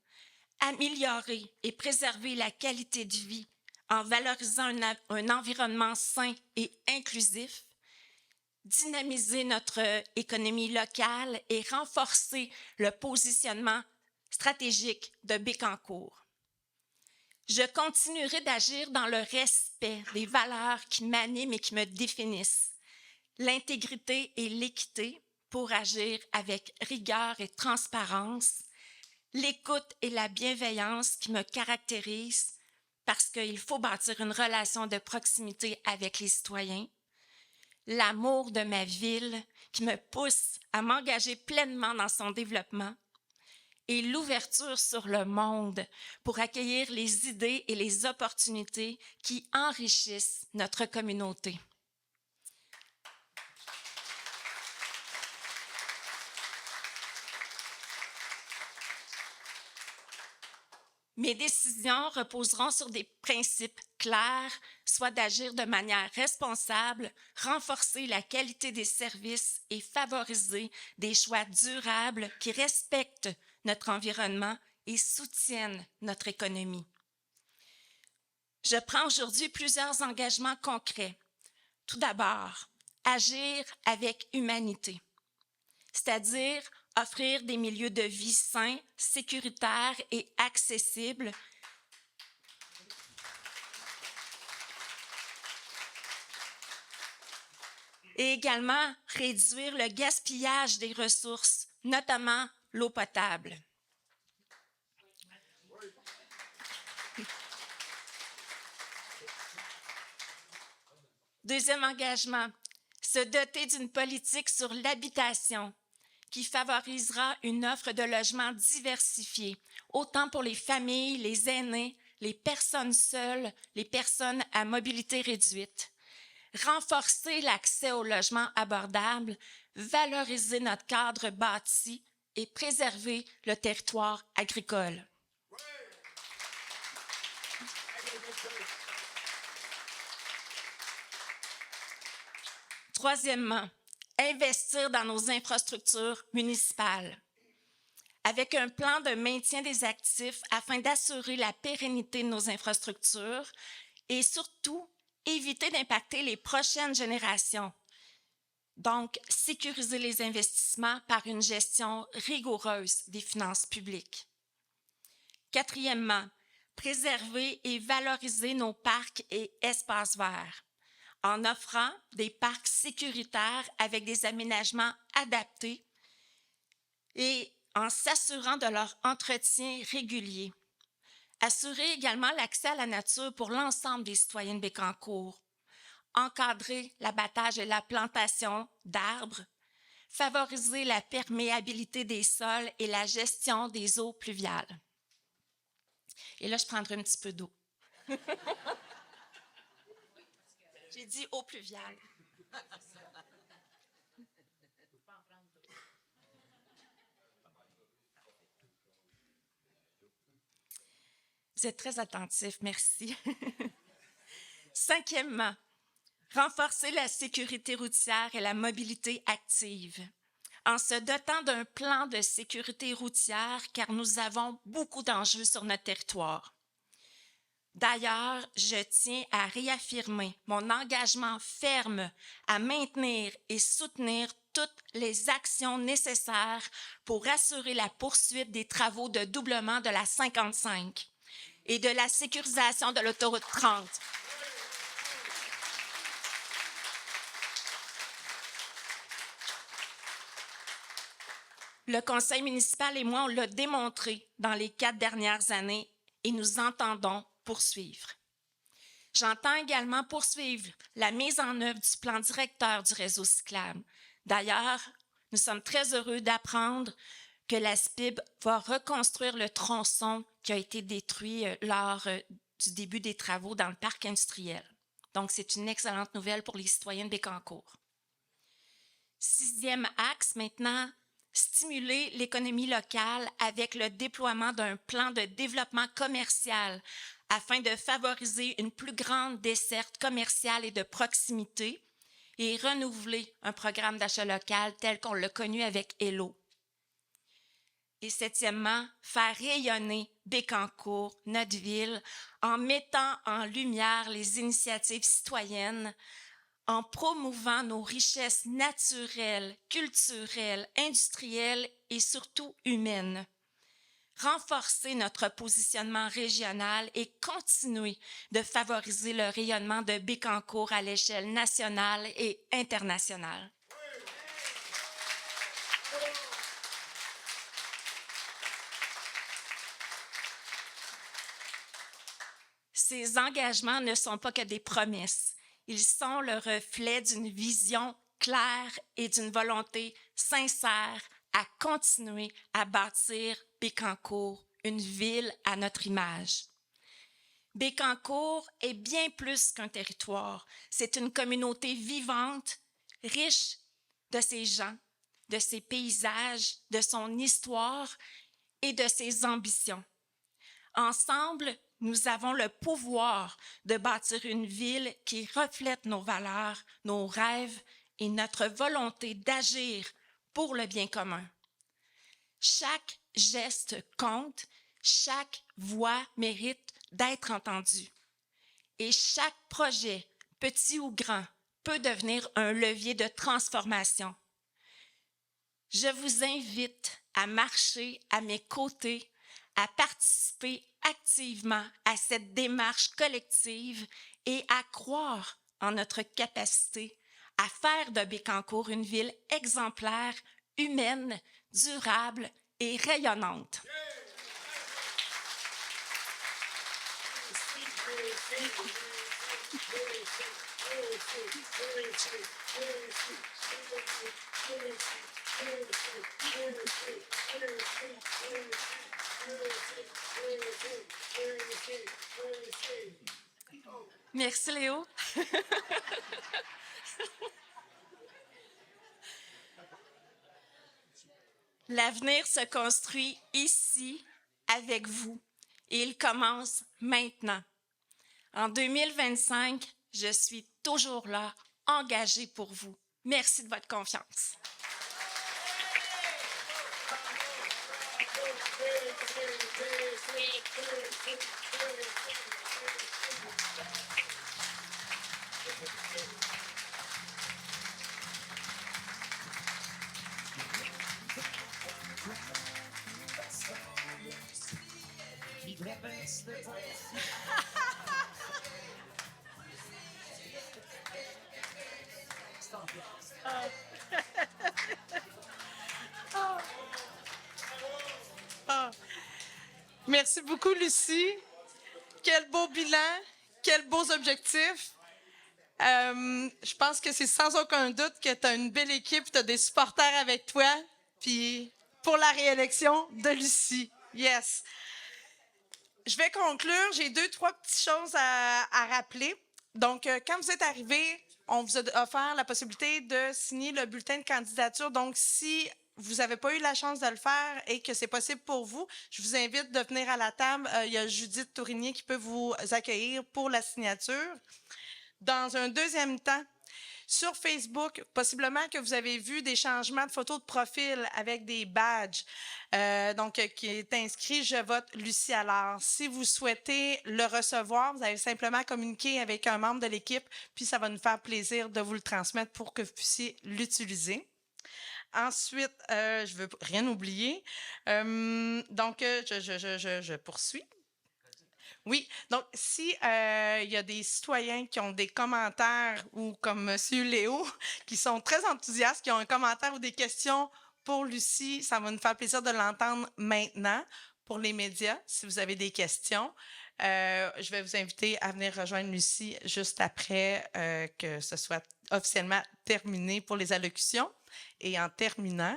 Améliorer et préserver la qualité de vie en valorisant un environnement sain et inclusif, dynamiser notre économie locale et renforcer le positionnement stratégique de Bécancour. Je continuerai d'agir dans le respect des valeurs qui m'animent et qui me définissent, l'intégrité et l'équité pour agir avec rigueur et transparence, l'écoute et la bienveillance qui me caractérisent parce qu'il faut bâtir une relation de proximité avec les citoyens, l'amour de ma ville qui me pousse à m'engager pleinement dans son développement et l'ouverture sur le monde pour accueillir les idées et les opportunités qui enrichissent notre communauté. Mes décisions reposeront sur des principes clairs, soit d'agir de manière responsable, renforcer la qualité des services et favoriser des choix durables qui respectent notre environnement et soutiennent notre économie. Je prends aujourd'hui plusieurs engagements concrets. Tout d'abord, agir avec humanité, c'est-à-dire offrir des milieux de vie sains, sécuritaires et accessibles. Et également réduire le gaspillage des ressources, notamment l'eau potable. Deuxième engagement, se doter d'une politique sur l'habitation qui favorisera une offre de logements diversifiée, autant pour les familles, les aînés, les personnes seules, les personnes à mobilité réduite. renforcer l'accès au logement abordable, valoriser notre cadre bâti et préserver le territoire agricole. Troisièmement, investir dans nos infrastructures municipales. Avec un plan de maintien des actifs afin d'assurer la pérennité de nos infrastructures et surtout éviter d'impacter les prochaines générations. Donc, sécuriser les investissements par une gestion rigoureuse des finances publiques. Quatrièmement, préserver et valoriser nos parcs et espaces verts en offrant des parcs sécuritaires avec des aménagements adaptés et en s'assurant de leur entretien régulier. Assurer également l'accès à la nature pour l'ensemble des citoyens de Bécancour. Encadrer l'abattage et la plantation d'arbres. Favoriser la perméabilité des sols et la gestion des eaux pluviales. Et là, je prendrai un petit peu d'eau. J'ai dit eau pluviale. Vous êtes très attentifs, merci. Cinquièmement, renforcer la sécurité routière et la mobilité active en se dotant d'un plan de sécurité routière car nous avons beaucoup d'enjeux sur notre territoire. D'ailleurs, je tiens à réaffirmer mon engagement ferme à maintenir et soutenir toutes les actions nécessaires pour assurer la poursuite des travaux de doublement de la 55 et de la sécurisation de l'autoroute 30. Le conseil municipal et moi, on l'a démontré dans les 4 dernières années et nous entendons poursuivre. J'entends également poursuivre la mise en œuvre du plan directeur du réseau cyclable. D'ailleurs, nous sommes très heureux d'apprendre que la SPIB va reconstruire le tronçon qui a été détruit lors du début des travaux dans le parc industriel. Donc, c'est une excellente nouvelle pour les citoyens de Bécancour. 6e axe maintenant, stimuler l'économie locale avec le déploiement d'un plan de développement commercial afin de favoriser une plus grande desserte commerciale et de proximité et renouveler un programme d'achat local tel qu'on l'a connu avec Hello. Et 7e, faire rayonner Bécancour, notre ville, en mettant en lumière les initiatives citoyennes, en promouvant nos richesses naturelles, culturelles, industrielles et surtout humaines. Renforcer notre positionnement régional et continuer de favoriser le rayonnement de Bécancour à l'échelle nationale et internationale. Ces engagements ne sont pas que des promesses. Ils sont le reflet d'une vision claire et d'une volonté sincère à continuer à bâtir Bécancour, une ville à notre image. Bécancour est bien plus qu'un territoire. C'est une communauté vivante, riche de ses gens, de ses paysages, de son histoire et de ses ambitions. Ensemble, nous avons le pouvoir de bâtir une ville qui reflète nos valeurs, nos rêves et notre volonté d'agir pour le bien commun. Chaque geste compte, chaque voix mérite d'être entendue. Et chaque projet, petit ou grand, peut devenir un levier de transformation. Je vous invite à marcher à mes côtés, à participer activement à cette démarche collective et à croire en notre capacité à faire de Bécancour une ville exemplaire, humaine, durable et rayonnante. Merci Léo. L'avenir se construit ici, avec vous, et il commence maintenant. En 2025, je suis toujours là, engagée pour vous. Merci de votre confiance. Merci beaucoup, Lucie. Quel beau bilan, quels beaux objectifs. Je pense que c'est sans aucun doute que tu as une belle équipe, tu as des supporters avec toi, puis pour la réélection de Lucie. Yes. Je vais conclure. J'ai 2-3 petites choses à rappeler. Donc, quand vous êtes arrivés, on vous a offert la possibilité de signer le bulletin de candidature. Donc, si vous n'avez pas eu la chance de le faire et que c'est possible pour vous, je vous invite de venir à la table. Il y a Judith Tourigny qui peut vous accueillir pour la signature. Dans un deuxième temps, sur Facebook, possiblement que vous avez vu des changements de photos de profil avec des badges, qui est inscrit « Je vote Lucie Allard ». Si vous souhaitez le recevoir, vous avez simplement communiqué avec un membre de l'équipe, puis ça va nous faire plaisir de vous le transmettre pour que vous puissiez l'utiliser. Ensuite, je ne veux rien oublier, je poursuis. Oui, donc si il y a des citoyens qui ont des commentaires ou comme M. Léo, qui sont très enthousiastes, qui ont un commentaire ou des questions pour Lucie, ça va nous faire plaisir de l'entendre maintenant. Pour les médias, si vous avez des questions, je vais vous inviter à venir rejoindre Lucie juste après que ce soit officiellement terminé pour les allocutions. Et en terminant,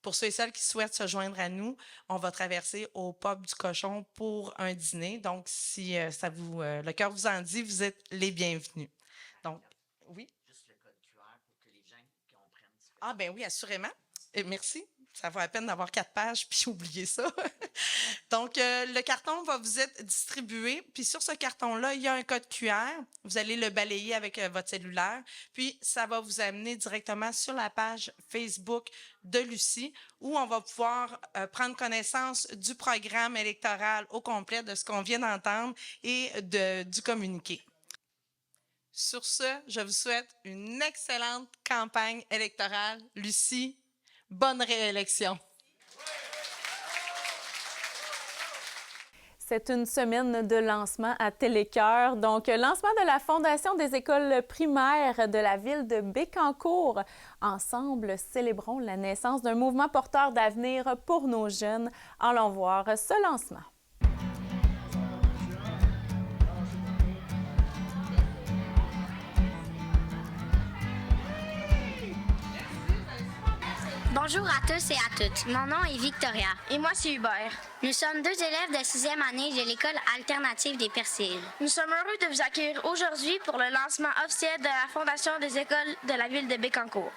pour ceux et celles qui souhaitent se joindre à nous, on va traverser au Pub du Cochon pour un dîner. Donc, si le cœur vous en dit, vous êtes les bienvenus. Donc, oui. Juste le code QR pour que les gens comprennent. Ah, ben oui, assurément. Et merci. Ça vaut la peine d'avoir 4 pages, puis oubliez ça. Donc, le carton va vous être distribué. Puis sur ce carton-là, il y a un code QR. Vous allez le balayer avec votre cellulaire. Puis, ça va vous amener directement sur la page Facebook de Lucie, où on va pouvoir prendre connaissance du programme électoral au complet, de ce qu'on vient d'entendre et du communiqué. Sur ce, je vous souhaite une excellente campagne électorale. Lucie, bonne réélection. C'est une semaine de lancement à Télécœur. Donc, lancement de la Fondation des écoles primaires de la ville de Bécancour. Ensemble, célébrons la naissance d'un mouvement porteur d'avenir pour nos jeunes. Allons voir ce lancement. Bonjour à tous et à toutes. Mon nom est Victoria. Et moi, c'est Hubert. Nous sommes 2 élèves de 6e année de l'École alternative des Percils. Nous sommes heureux de vous accueillir aujourd'hui pour le lancement officiel de la Fondation des écoles de la ville de Bécancour.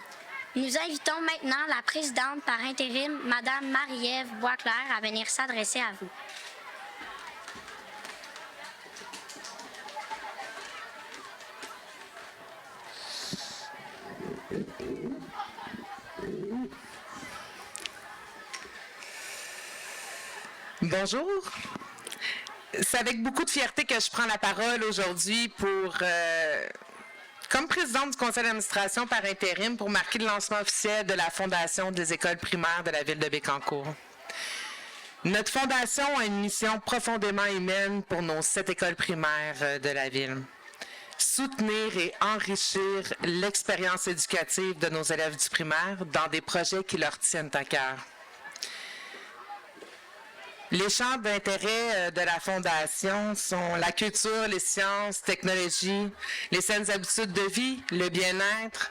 Nous invitons maintenant la présidente par intérim, Mme Marie-Ève Boisclair, à venir s'adresser à vous. Bonjour. C'est avec beaucoup de fierté que je prends la parole aujourd'hui comme présidente du conseil d'administration par intérim pour marquer le lancement officiel de la Fondation des écoles primaires de la ville de Bécancour. Notre fondation a une mission profondément humaine pour nos 7 écoles primaires de la ville. Soutenir et enrichir l'expérience éducative de nos élèves du primaire dans des projets qui leur tiennent à cœur. Les champs d'intérêt de la Fondation sont la culture, les sciences, technologies, les saines habitudes de vie, le bien-être,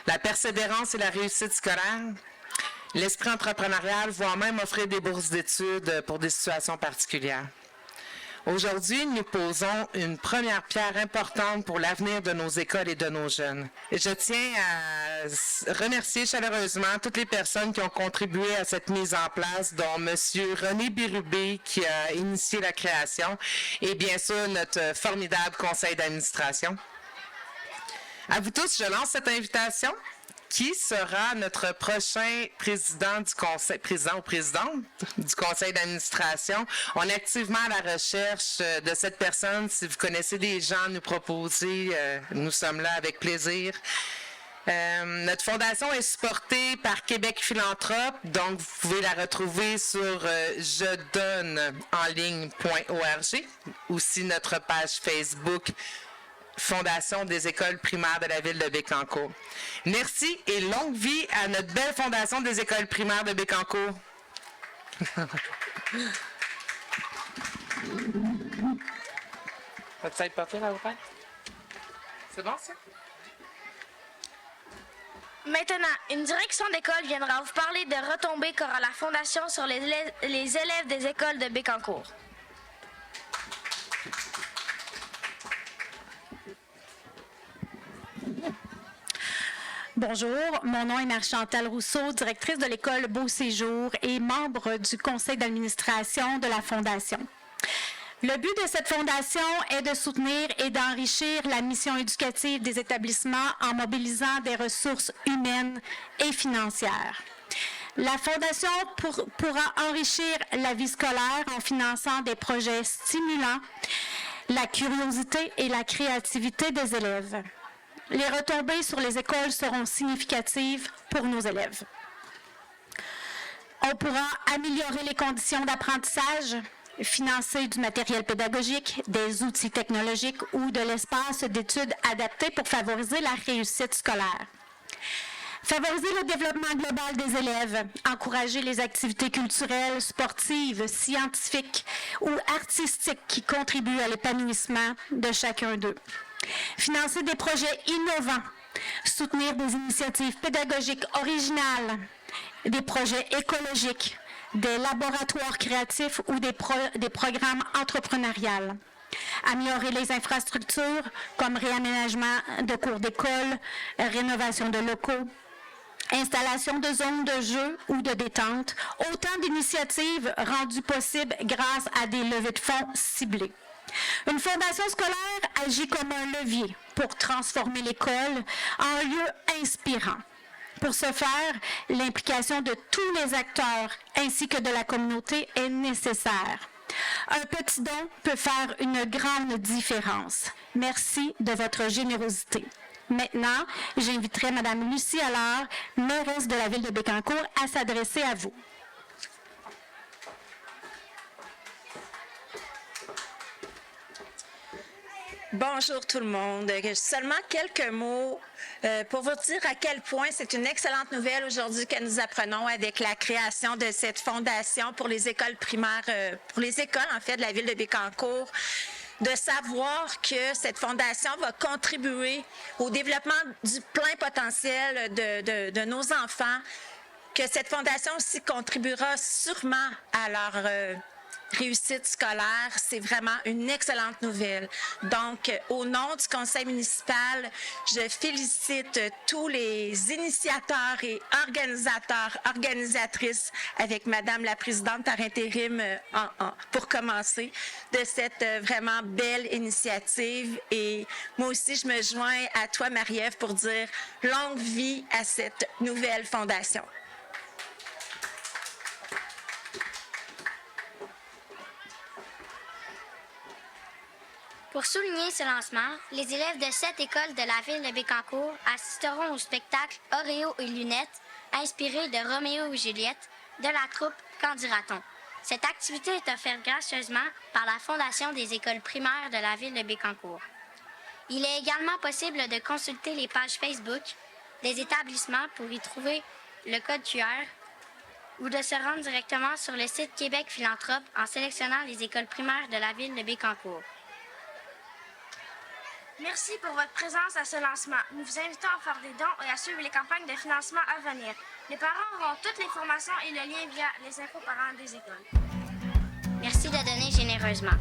la persévérance et la réussite scolaire, l'esprit entrepreneurial, voire même offrir des bourses d'études pour des situations particulières. Aujourd'hui, nous posons une première pierre importante pour l'avenir de nos écoles et de nos jeunes. Et je tiens à remercier chaleureusement toutes les personnes qui ont contribué à cette mise en place, dont M. René Bérubé qui a initié la création et bien sûr notre formidable conseil d'administration. À vous tous, je lance cette invitation. Qui sera notre prochain président du conseil, président ou présidente du conseil d'administration? On est activement à la recherche de cette personne. Si vous connaissez des gens à nous proposer, nous sommes là avec plaisir. Notre fondation est supportée par Québec Philanthrope, donc vous pouvez la retrouver sur jedonne-en-ligne.org, aussi notre page Facebook Fondation des écoles primaires de la ville de Bécancour. Merci et longue vie à notre belle Fondation des écoles primaires de Bécancour. Vas-tu être porté là, Open? C'est bon, ça? Maintenant, une direction d'école viendra vous parler de retombées qu'aura la Fondation sur les élèves des écoles de Bécancour. Bonjour, mon nom est Marie-Chantal Rousseau, directrice de l'école Beau Séjour et membre du conseil d'administration de la Fondation. Le but de cette fondation est de soutenir et d'enrichir la mission éducative des établissements en mobilisant des ressources humaines et financières. La Fondation pourra enrichir la vie scolaire en finançant des projets stimulant la curiosité et la créativité des élèves. Les retombées sur les écoles seront significatives pour nos élèves. On pourra améliorer les conditions d'apprentissage, financer du matériel pédagogique, des outils technologiques ou de l'espace d'études adapté pour favoriser la réussite scolaire. Favoriser le développement global des élèves, encourager les activités culturelles, sportives, scientifiques ou artistiques qui contribuent à l'épanouissement de chacun d'eux. Financer des projets innovants, soutenir des initiatives pédagogiques originales, des projets écologiques, des laboratoires créatifs ou des programmes entrepreneuriaux. Améliorer les infrastructures comme réaménagement de cours d'école, rénovation de locaux, installation de zones de jeu ou de détente, autant d'initiatives rendues possibles grâce à des levées de fonds ciblées. Une fondation scolaire agit comme un levier pour transformer l'école en lieu inspirant. Pour ce faire, l'implication de tous les acteurs ainsi que de la communauté est nécessaire. Un petit don peut faire une grande différence. Merci de votre générosité. Maintenant, j'inviterai Mme Lucie Allard, mairesse de la ville de Bécancour, à s'adresser à vous. Bonjour tout le monde. Seulement quelques mots pour vous dire à quel point c'est une excellente nouvelle aujourd'hui que nous apprenons avec la création de cette fondation pour les écoles primaires, pour les écoles en fait de la ville de Bécancour, de savoir que cette fondation va contribuer au développement du plein potentiel de nos enfants, que cette fondation aussi contribuera sûrement à leur réussite scolaire. C'est vraiment une excellente nouvelle. Donc, au nom du conseil municipal, je félicite tous les initiateurs et organisatrices avec Madame la présidente par intérim pour commencer de cette vraiment belle initiative. Et moi aussi, je me joins à toi, Marie-Ève, pour dire longue vie à cette nouvelle fondation. Pour souligner ce lancement, les élèves de 7 écoles de la ville de Bécancour assisteront au spectacle Oreo et Lunettes, inspiré de Roméo et Juliette, de la troupe Candidaton. Cette activité est offerte gracieusement par la Fondation des écoles primaires de la ville de Bécancour. Il est également possible de consulter les pages Facebook des établissements pour y trouver le code QR ou de se rendre directement sur le site Québec Philanthrope en sélectionnant les écoles primaires de la ville de Bécancour. Merci pour votre présence à ce lancement. Nous vous invitons à faire des dons et à suivre les campagnes de financement à venir. Les parents auront toutes les formations et le lien via les infos parents des écoles. Merci de donner généreusement.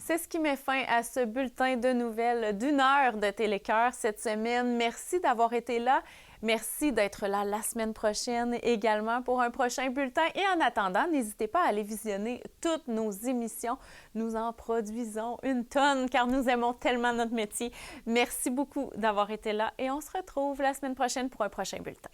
C'est ce qui met fin à ce bulletin de nouvelles d'1 heure de Télécœur cette semaine. Merci d'avoir été là. Merci d'être là la semaine prochaine également pour un prochain bulletin. Et en attendant, n'hésitez pas à aller visionner toutes nos émissions. Nous en produisons une tonne car nous aimons tellement notre métier. Merci beaucoup d'avoir été là et on se retrouve la semaine prochaine pour un prochain bulletin.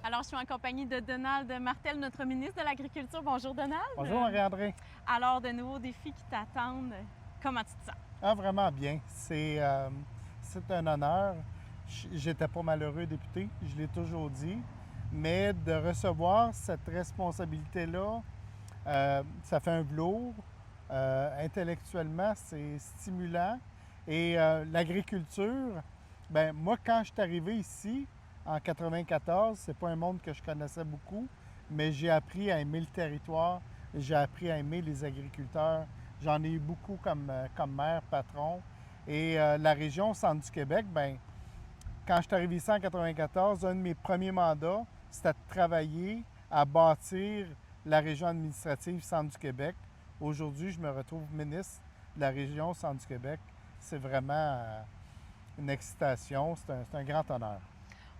Alors, je suis en compagnie de Donald Martel, notre ministre de l'Agriculture. Bonjour, Donald. Bonjour, Marie-André. Alors, de nouveaux défis qui t'attendent. Comment tu te sens? Ah, vraiment bien. C'est un honneur. J'étais pas malheureux député, je l'ai toujours dit, mais de recevoir cette responsabilité-là, ça fait un velours. Intellectuellement, c'est stimulant. Et l'agriculture, bien, moi, quand je suis arrivé ici, en 1994, c'est pas un monde que je connaissais beaucoup, mais j'ai appris à aimer le territoire, j'ai appris à aimer les agriculteurs. J'en ai eu beaucoup comme maire, patron. Et la région centre du Québec, bien, quand je suis arrivé ici en 1994, un de mes premiers mandats, c'était de travailler à bâtir la région administrative centre du Québec. Aujourd'hui, je me retrouve ministre de la région centre du Québec. C'est vraiment une excitation, c'est un grand honneur.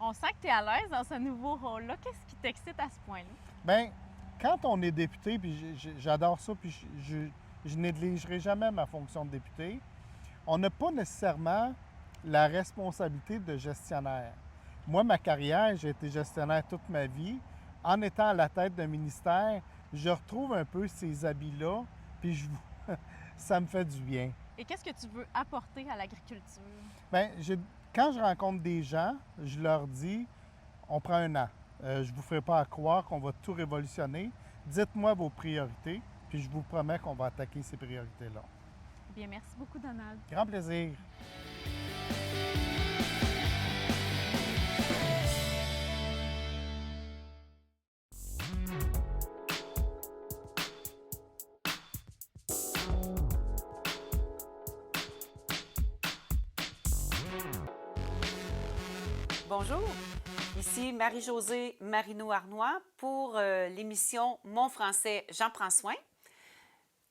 On sent que tu es à l'aise dans ce nouveau rôle-là. Qu'est-ce qui t'excite à ce point-là? Bien, quand on est député, puis j'adore ça, puis je négligerai jamais ma fonction de député, on n'a pas nécessairement la responsabilité de gestionnaire. Moi, ma carrière, j'ai été gestionnaire toute ma vie. En étant à la tête d'un ministère, je retrouve un peu ces habits-là, puis ça me fait du bien. Et qu'est-ce que tu veux apporter à l'agriculture? Bien, quand je rencontre des gens, je leur dis, on prend un an. Je ne vous ferai pas croire qu'on va tout révolutionner. Dites-moi vos priorités, puis je vous promets qu'on va attaquer ces priorités-là. Bien, merci beaucoup, Donald. Grand plaisir. Bonjour, ici Marie-Josée Marino-Arnois pour l'émission Mon français, j'en prends soin.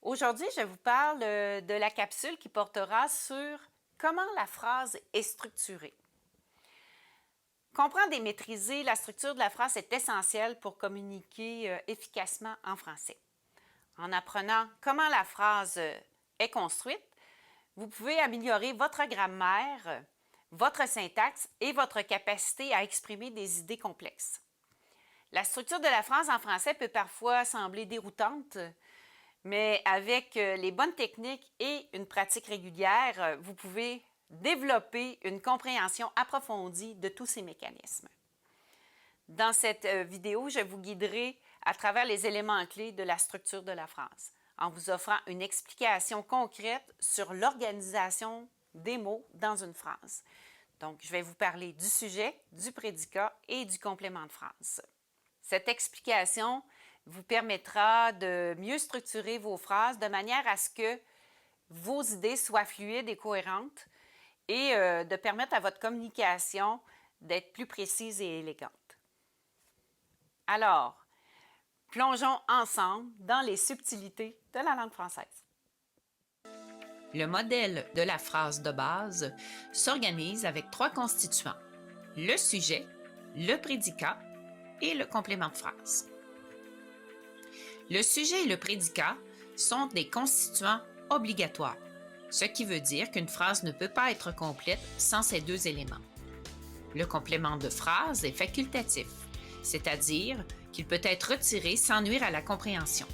Aujourd'hui, je vous parle de la capsule qui portera sur comment la phrase est structurée. Comprendre et maîtriser la structure de la phrase est essentiel pour communiquer efficacement en français. En apprenant comment la phrase est construite, vous pouvez améliorer votre grammaire, votre syntaxe et votre capacité à exprimer des idées complexes. La structure de la phrase en français peut parfois sembler déroutante, mais avec les bonnes techniques et une pratique régulière, vous pouvez développer une compréhension approfondie de tous ces mécanismes. Dans cette vidéo, je vous guiderai à travers les éléments clés de la structure de la phrase, en vous offrant une explication concrète sur l'organisation des mots dans une phrase. Donc, je vais vous parler du sujet, du prédicat et du complément de phrase. Cette explication vous permettra de mieux structurer vos phrases de manière à ce que vos idées soient fluides et cohérentes et de permettre à votre communication d'être plus précise et élégante. Alors, plongeons ensemble dans les subtilités de la langue française. Le modèle de la phrase de base s'organise avec 3 constituants, le sujet, le prédicat et le complément de phrase. Le sujet et le prédicat sont des constituants obligatoires, ce qui veut dire qu'une phrase ne peut pas être complète sans ces 2 éléments. Le complément de phrase est facultatif, c'est-à-dire qu'il peut être retiré sans nuire à la compréhension.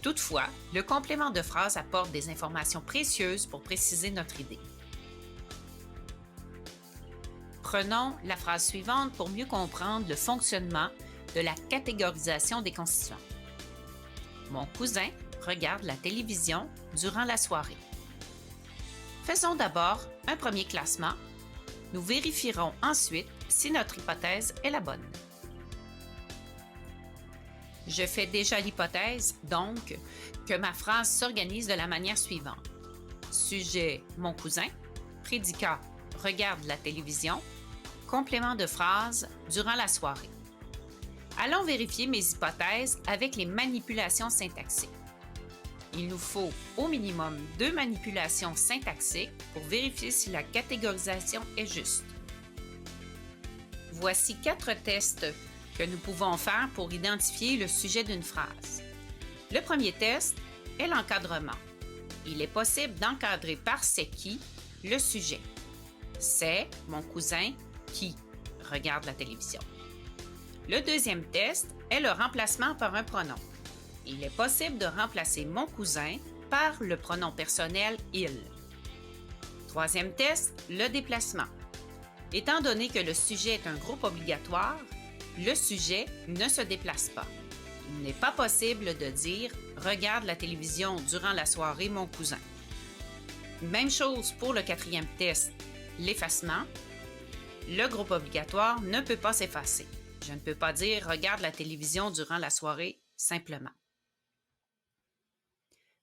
Toutefois, le complément de phrase apporte des informations précieuses pour préciser notre idée. Prenons la phrase suivante pour mieux comprendre le fonctionnement de la catégorisation des constituants. Mon cousin regarde la télévision durant la soirée. Faisons d'abord un premier classement. Nous vérifierons ensuite si notre hypothèse est la bonne. Je fais déjà l'hypothèse, donc, que ma phrase s'organise de la manière suivante. Sujet, mon cousin. Prédicat, regarde la télévision. Complément de phrase, durant la soirée. Allons vérifier mes hypothèses avec les manipulations syntaxiques. Il nous faut au minimum 2 manipulations syntaxiques pour vérifier si la catégorisation est juste. Voici 4 tests que nous pouvons faire pour identifier le sujet d'une phrase. Le premier test est l'encadrement. Il est possible d'encadrer par « c'est qui » le sujet. C'est mon cousin qui regarde la télévision. Le deuxième test est le remplacement par un pronom. Il est possible de remplacer mon cousin par le pronom personnel « il ». Troisième test, le déplacement. Étant donné que le sujet est un groupe obligatoire, le sujet ne se déplace pas. Il n'est pas possible de dire « regarde la télévision durant la soirée, mon cousin ». Même chose pour le quatrième test, l'effacement. Le groupe obligatoire ne peut pas s'effacer. Je ne peux pas dire « regarde la télévision durant la soirée » simplement.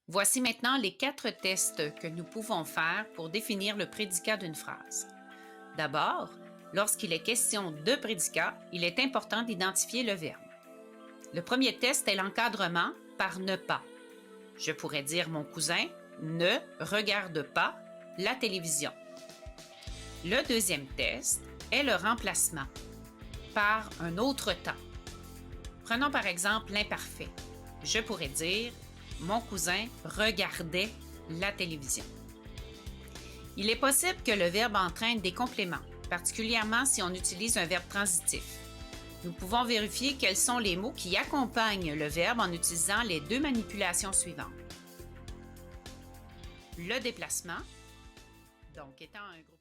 Voici maintenant les 4 tests que nous pouvons faire pour définir le prédicat d'une phrase. D'abord, lorsqu'il est question de prédicat, il est important d'identifier le verbe. Le premier test est l'encadrement par « ne pas ». Je pourrais dire « mon cousin ne regarde pas la télévision ». Le deuxième test est le remplacement par un autre temps. Prenons par exemple l'imparfait. Je pourrais dire « mon cousin regardait la télévision ». Il est possible que le verbe entraîne des compléments, particulièrement si on utilise un verbe transitif. Nous pouvons vérifier quels sont les mots qui accompagnent le verbe en utilisant les 2 manipulations suivantes. Le déplacement, donc étant un groupe